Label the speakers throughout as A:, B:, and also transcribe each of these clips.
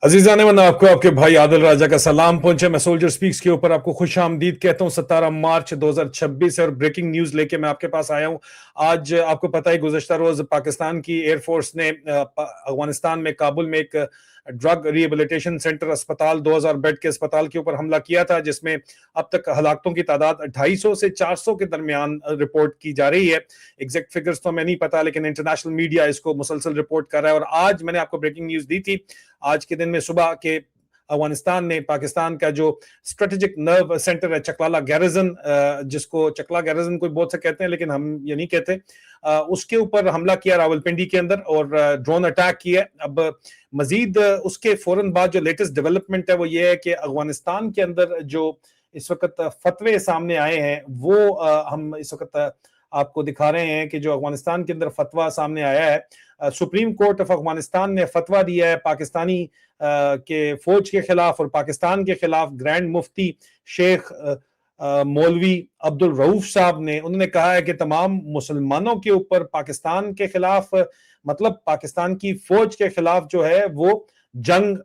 A: अजीजान वना आपको आपके भाई आदिल राजा का सलाम पहुंचे। मैं सोल्जर स्पीक्स के ऊपर आपको खुश आमदीद कहता हूं। 17 मार्च 2026 है और ब्रेकिंग न्यूज लेके मैं आपके पास आया हूं। आज आपको पता है गुज़श्ता रोज पाकिस्तान की एयरफोर्स ने अफगानिस्तान में काबुल में एक ड्रग रिहेबिलिटेशन सेंटर अस्पताल 2000 बेड के अस्पताल के ऊपर हमला किया था, जिसमें अब तक हलाकतों की तादाद 250 से 400 के दरमियान रिपोर्ट की जा रही है। एग्जैक्ट फिगर्स तो हमें नहीं पता, लेकिन इंटरनेशनल मीडिया इसको मुसलसल रिपोर्ट कर रहा है। और आज मैंने आपको ब्रेकिंग न्यूज दी थी। आज के दिन में सुबह के अफगानिस्तान ने पाकिस्तान का जो स्ट्रेटेजिक नर्व सेंटर है चकलाला गैरिजन, जिसको चकला गैरिजन कोई बहुत से कहते हैं लेकिन हम ये नहीं कहते, उसके ऊपर हमला किया रावलपिंडी के अंदर और ड्रोन अटैक किया। अब मजीद उसके फौरन बाद जो लेटेस्ट डेवलपमेंट है वो ये है कि अफगानिस्तान के अंदर जो इस वक्त फतवे सामने आए हैं वो हम इस वक्त आपको दिखा रहे हैं कि जो अफगानिस्तान के अंदर फतवा सामने आया है, सुप्रीम कोर्ट ऑफ अफगानिस्तान ने फतवा दिया है पाकिस्तानी के फौज के खिलाफ और पाकिस्तान के खिलाफ। ग्रैंड मुफ्ती शेख मौलवी अब्दुल रऊफ साहब ने उन्होंने कहा है कि तमाम मुसलमानों के ऊपर पाकिस्तान के खिलाफ, मतलब पाकिस्तान की फौज के खिलाफ जो है वो जंग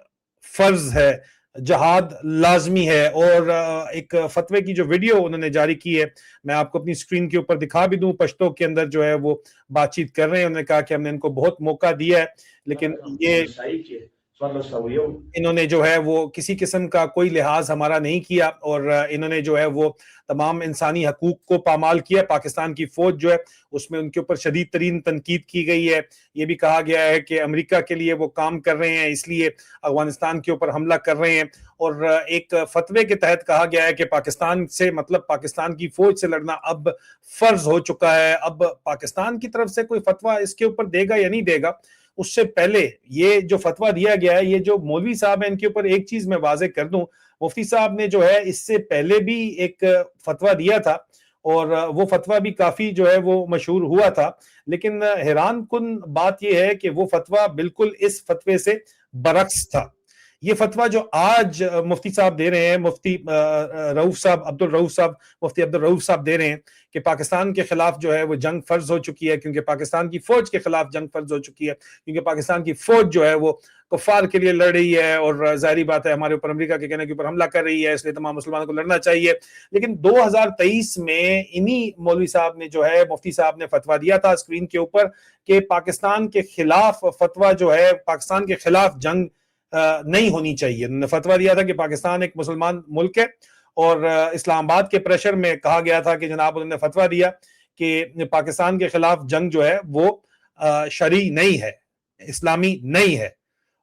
A: फर्ज है, जहाद लाजमी है। और एक फतवे की जो वीडियो उन्होंने जारी की है मैं आपको अपनी स्क्रीन के ऊपर दिखा भी दूं। पश्तो के अंदर जो है वो बातचीत कर रहे हैं। उन्होंने कहा कि हमने इनको बहुत मौका दिया है, लेकिन ये इन्होंने जो है वो किसी किस्म का कोई लिहाज हमारा नहीं किया और इन्होंने जो है वो तमाम इंसानी हकूक को पामाल किया। पाकिस्तान की फौज जो है उसमें उनके ऊपर शदीद तरीन तनकीद की गई है। ये भी कहा गया है कि अमेरिका के लिए वो काम कर रहे हैं, इसलिए अफगानिस्तान के ऊपर हमला कर रहे हैं। और एक फतवे के तहत कहा गया है कि पाकिस्तान से मतलब पाकिस्तान की फौज से लड़ना अब फर्ज हो चुका है। अब पाकिस्तान की तरफ से कोई फतवा इसके ऊपर देगा या नहीं देगा, उससे पहले ये जो फतवा दिया गया है, ये जो मौलवी साहब है इनके ऊपर एक चीज मैं वाजे कर दूं। मुफ्ती साहब ने जो है इससे पहले भी एक फतवा दिया था और वो फतवा भी काफी जो है वो मशहूर हुआ था, लेकिन हैरान कुन बात यह है कि वो फतवा बिल्कुल इस फतवे से बरक्स था। ये फतवा जो आज मुफ्ती साहब दे रहे हैं, मुफ्ती रऊफ साहब अब्दुल रऊफ साहब मुफ्ती अब्दुल रऊफ साहब दे रहे हैं कि पाकिस्तान के खिलाफ जो है वो जंग फर्ज हो चुकी है, क्योंकि पाकिस्तान की फौज के खिलाफ जंग फर्ज हो चुकी है, क्योंकि पाकिस्तान की फौज जो है वो कुफार के लिए लड़ रही है और जाहिर बात है हमारे ऊपर अमेरिका के कहने के ऊपर हमला कर रही है, इसलिए तमाम मुसलमानों को लड़ना चाहिए। लेकिन 2023 में इन्हीं मौलवी साहब ने जो है मुफ्ती साहब ने फतवा दिया था स्क्रीन के ऊपर कि पाकिस्तान के खिलाफ फतवा जो है, पाकिस्तान के खिलाफ जंग नहीं होनी चाहिए। उन्होंने फतवा दिया था कि पाकिस्तान एक मुसलमान मुल्क है और इस्लामाबाद के प्रेशर में कहा गया था कि जनाब उन्होंने फतवा दिया कि पाकिस्तान के खिलाफ जंग जो है वो शरई नहीं है, इस्लामी नहीं है।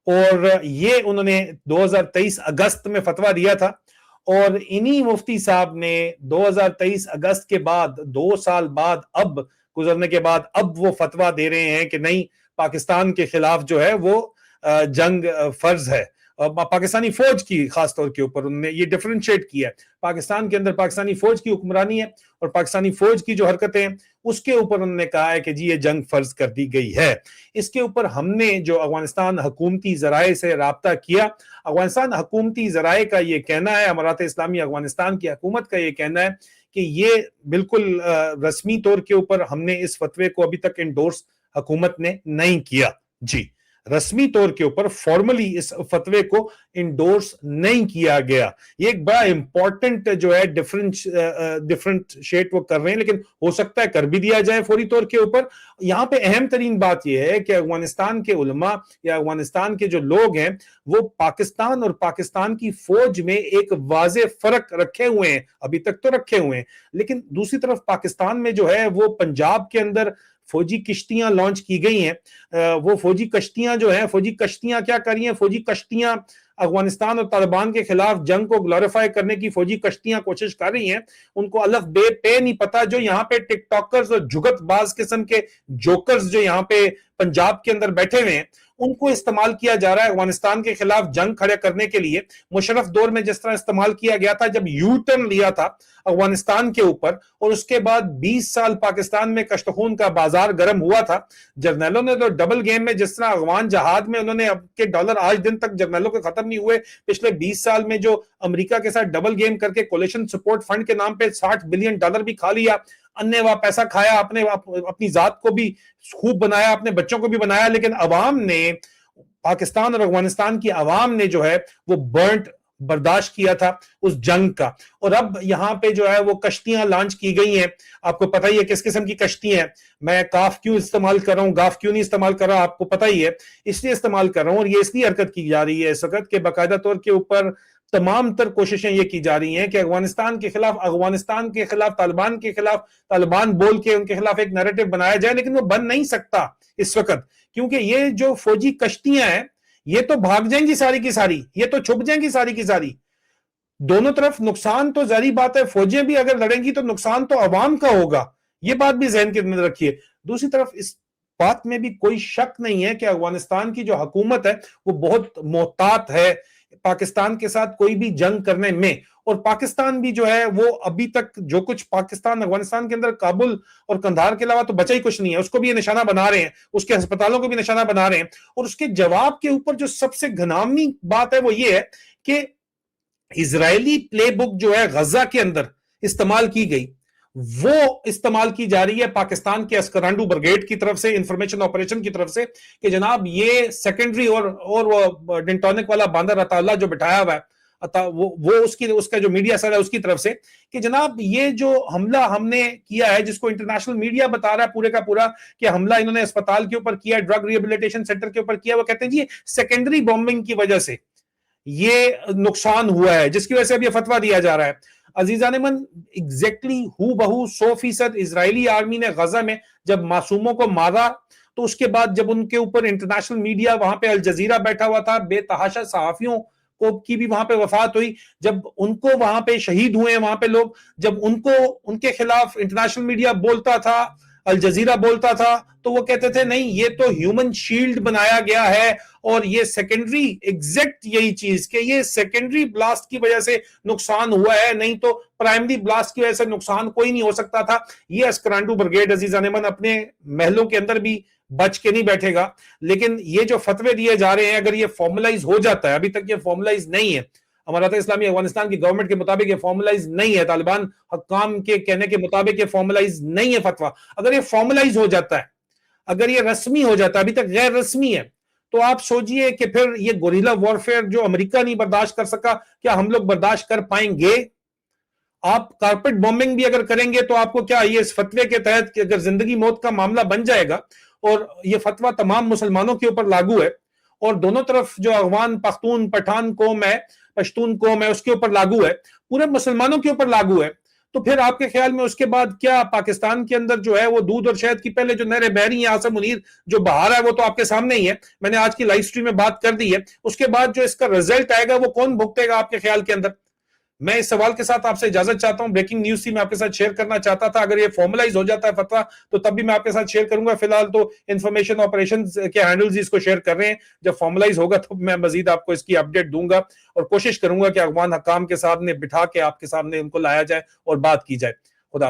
A: और ये उन्होंने 2023 अगस्त में फतवा दिया था और इन्हीं मुफ्ती साहब ने 2023 अगस्त के बाद 2 साल बाद अब गुजरने के बाद अब वो फतवा दे रहे हैं कि नहीं, पाकिस्तान के खिलाफ जो है वो जंग फर्ज है। पाकिस्तानी फौज की खास तौर के ऊपर उन्होंने ये डिफरेंशिएट किया है। पाकिस्तान के अंदर पाकिस्तानी फौज की हुक्मरानी है और पाकिस्तानी फौज की जो हरकतें हैं उसके ऊपर उन्होंने कहा है कि जी ये जंग फर्ज कर दी गई है। इसके ऊपर हमने जो अफगानिस्तान हुकूमती जराए से राब्ता किया, अफगानिस्तान हुकूमती जराए का ये कहना है, अमारात इस्लामी अफगानिस्तान की हुकूमत का ये कहना है कि ये बिल्कुल रस्मी तौर के ऊपर हमने इस फतवे को अभी तक इंडोर्स हुकूमत ने नहीं किया। जी, रस्मी तौर के ऊपर फॉर्मली इस फतवे को इंडोर्स नहीं किया गया। ये एक बड़ा इंपॉर्टेंट जो है डिफरेंशिएट वो कर रहे हैं, लेकिन हो सकता है कर भी दिया जाए फौरी तौर के ऊपर। यहां पे अहम तरीन बात यह है कि अफगानिस्तान के उलमा या अफगानिस्तान के जो लोग हैं वो पाकिस्तान और पाकिस्तान की फौज में एक वाजे फर्क रखे हुए हैं, अभी तक तो रखे हुए हैं, लेकिन दूसरी तरफ पाकिस्तान में जो है वो पंजाब के अंदर फौजी कश्तियां लॉन्च की गई हैं। वो फौजी कश्तियां जो हैं, फौजी कश्तियां क्या कर रही हैं, फौजी कश्तियां अफगानिस्तान और तालिबान के खिलाफ जंग को ग्लोरीफाई करने की फौजी कश्तियां कोशिश कर रही हैं। उनको अलफ बे पे नहीं पता जो यहाँ पे टिकटॉकर्स और जुगतबाज किस्म के जोकर्स जो यहाँ पे पंजाब के अंदर बैठे हुए हैं उनको इस्तेमाल किया जा रहा है अफगानिस्तान के खिलाफ जंग खड़े करने के लिए। मुशर्रफ दौर में जिस तरह इस्तेमाल किया गया था जब यू टर्न लिया था अफगानिस्तान के ऊपर और उसके बाद 20 साल पाकिस्तान में कश्तखून का बाजार गर्म हुआ था। जर्नैलों ने तो डबल गेम में जिस तरह अफगान जहाद में उन्होंने अब के डॉलर आज दिन तक जर्नैलों के खत्म नहीं हुए। पिछले 20 साल में जो अमेरिका के साथ डबल गेम करके कोलिशन सपोर्ट फंड के नाम पे $60 बिलियन भी खा लिया, अन्य पैसा खाया, अपनी जात को भी खूब बनाया, अपने बच्चों को भी बनाया, लेकिन अवाम ने پاکستان اور افغانستان کی عوام نے جو ہے وہ برنٹ برداشت کیا تھا اس جنگ کا. اور اب یہاں پہ جو ہے وہ کشتیاں لانچ کی گئی ہیں. آپ کو پتہ ہی ہے کس قسم کی کشتی ہیں. میں کاف کیوں استعمال کر رہا ہوں, گاف کیوں نہیں استعمال کر رہا, آپ کو پتہ ہی ہے. اس لیے استعمال کر رہا ہوں, اور یہ اس لیے حرکت کی جا رہی ہے اس وقت کہ باقاعدہ طور کے اوپر تمام تر کوششیں یہ کی جا رہی ہیں کہ افغانستان کے خلاف طالبان کے خلاف طالبان بول کے ان کے خلاف ایک نیریٹو بنایا جائے, لیکن وہ بن نہیں سکتا اس وقت, کیونکہ یہ جو فوجی کشتیاں ہیں یہ تو بھاگ جائیں گی ساری کی ساری, یہ تو چھپ جائیں گی ساری کی ساری. دونوں طرف نقصان تو ظاہری بات ہے, فوجیں بھی اگر لڑیں گی تو نقصان تو عوام کا ہوگا, یہ بات بھی ذہن کے اندر رکھیے. دوسری طرف اس بات میں بھی کوئی شک نہیں ہے کہ افغانستان کی جو حکومت ہے وہ بہت محتاط ہے پاکستان کے ساتھ کوئی بھی جنگ کرنے میں, اور پاکستان بھی جو ہے وہ ابھی تک جو کچھ پاکستان افغانستان کے اندر کابل اور قندھار کے علاوہ تو بچا ہی کچھ نہیں ہے, اس کو بھی یہ نشانہ بنا رہے ہیں, اس کے ہسپتالوں کو بھی نشانہ بنا رہے ہیں. اور اس کے جواب کے اوپر جو سب سے گھناؤنی بات ہے وہ یہ ہے کہ اسرائیلی پلے بک جو ہے غزہ کے اندر استعمال کی گئی, وہ استعمال کی جا رہی ہے پاکستان کے اسکرانڈو برگیڈ کی طرف سے, انفارمیشن آپریشن کی طرف سے, کہ جناب یہ سیکنڈری اور وہ ڈنٹونک والا باندر عطا اللہ جو بٹھایا ہوا ہے, وہ اس کا جو میڈیا سر ہے اس کی طرف سے, کہ جناب یہ جو حملہ ہم نے کیا ہے, جس کو انٹرنیشنل میڈیا بتا رہا ہے پورے کا پورا کہ حملہ انہوں نے اسپتال کے اوپر کیا, ڈرگ ریہیبلیٹیشن سینٹر کے اوپر کیا, وہ کہتے ہیں جی سیکنڈری بومبنگ کی وجہ سے یہ نقصان ہوا ہے, جس کی وجہ سے اب یہ فتویٰ دیا جا رہا ہے. عزیزان من, ایگزیکٹلی ہو بہو 100% اسرائیلی آرمی نے غزہ میں جب معصوموں کو مارا, تو اس کے بعد جب ان کے اوپر انٹرنیشنل میڈیا, وہاں پہ الجزیرہ بیٹھا ہوا تھا, بے تحاشا صحافیوں کی بھی وہاں پہ وفات ہوئی, جب ان کو وہاں پہ شہید ہوئے وہاں پہ لوگ, جب ان کے خلاف انٹرنیشنل میڈیا بولتا تھا, الجزیرہ بولتا تھا, تو وہ کہتے تھے نہیں یہ تو ہیومن شیلڈ بنایا گیا ہے, اور یہ سیکنڈری, ایگزیکٹ یہی چیز کہ یہ سیکنڈری بلاسٹ کی وجہ سے نقصان ہوا ہے, نہیں تو پرائمری بلاسٹ کی وجہ سے نقصان کوئی نہیں ہو سکتا تھا. یہ اسکرانڈو برگیڈ عزیزان من اپنے محلوں کے اندر بھی بچ کے نہیں بیٹھے گا. لیکن یہ جو فتوے دیے جا رہے ہیں, اگر یہ فارملائز ہو جاتا ہے, ابھی تک یہ فارملائز نہیں ہے, امارات اسلامی افغانستان کی گورنمنٹ کے مطابق یہ فارملائز نہیں ہے, طالبان حکام کے کہنے کے مطابق یہ فارملائز نہیں ہے فتویٰ. اگر یہ فارملائز ہو جاتا ہے, اگر یہ رسمی ہو جاتا ہے, ابھی تک غیر رسمی ہے, تو آپ سوچئے کہ پھر یہ گوریلا وارفیئر جو امریکہ نہیں برداشت کر سکا, کیا ہم لوگ برداشت کر پائیں گے؟ آپ کارپیٹ بومبنگ بھی اگر کریں گے تو آپ کو کیا یہ اس فتوے کے تحت کہ اگر زندگی موت کا معاملہ بن جائے گا, اور یہ فتویٰ تمام مسلمانوں کے اوپر لاگو ہے, اور دونوں طرف جو افغان پختون پٹھان قوم ہے, پشتون قوم ہے, اس کے اوپر لاگو ہے, پورے مسلمانوں کے اوپر لاگو ہے, تو پھر آپ کے خیال میں اس کے بعد کیا پاکستان کے اندر جو ہے وہ دودھ اور شہد کی پہلے جو نہریں بہ رہی ہیں, آصم منیر جو بہار ہے, وہ تو آپ کے سامنے ہی ہے, میں نے آج کی لائیو سٹریم میں بات کر دی ہے. اس کے بعد جو اس کا رزلٹ آئے گا وہ کون بھگتے گا آپ کے خیال کے اندر؟ میں اس سوال کے ساتھ آپ سے اجازت چاہتا ہوں, بریکنگ نیوز تھی, میں آپ کے ساتھ شیئر کرنا چاہتا تھا. اگر یہ فارملائز ہو جاتا ہے فتویٰ تو تب بھی میں آپ کے ساتھ شیئر کروں گا. فی الحال تو انفارمیشن آپریشنز کے ہینڈلز اس کو شیئر کر رہے ہیں, جب فارملائز ہوگا تو میں مزید آپ کو اس کی اپڈیٹ دوں گا, اور کوشش کروں گا کہ افغان حکام کے سامنے بٹھا کے آپ کے سامنے ان کو لایا جائے اور بات کی جائے. خدا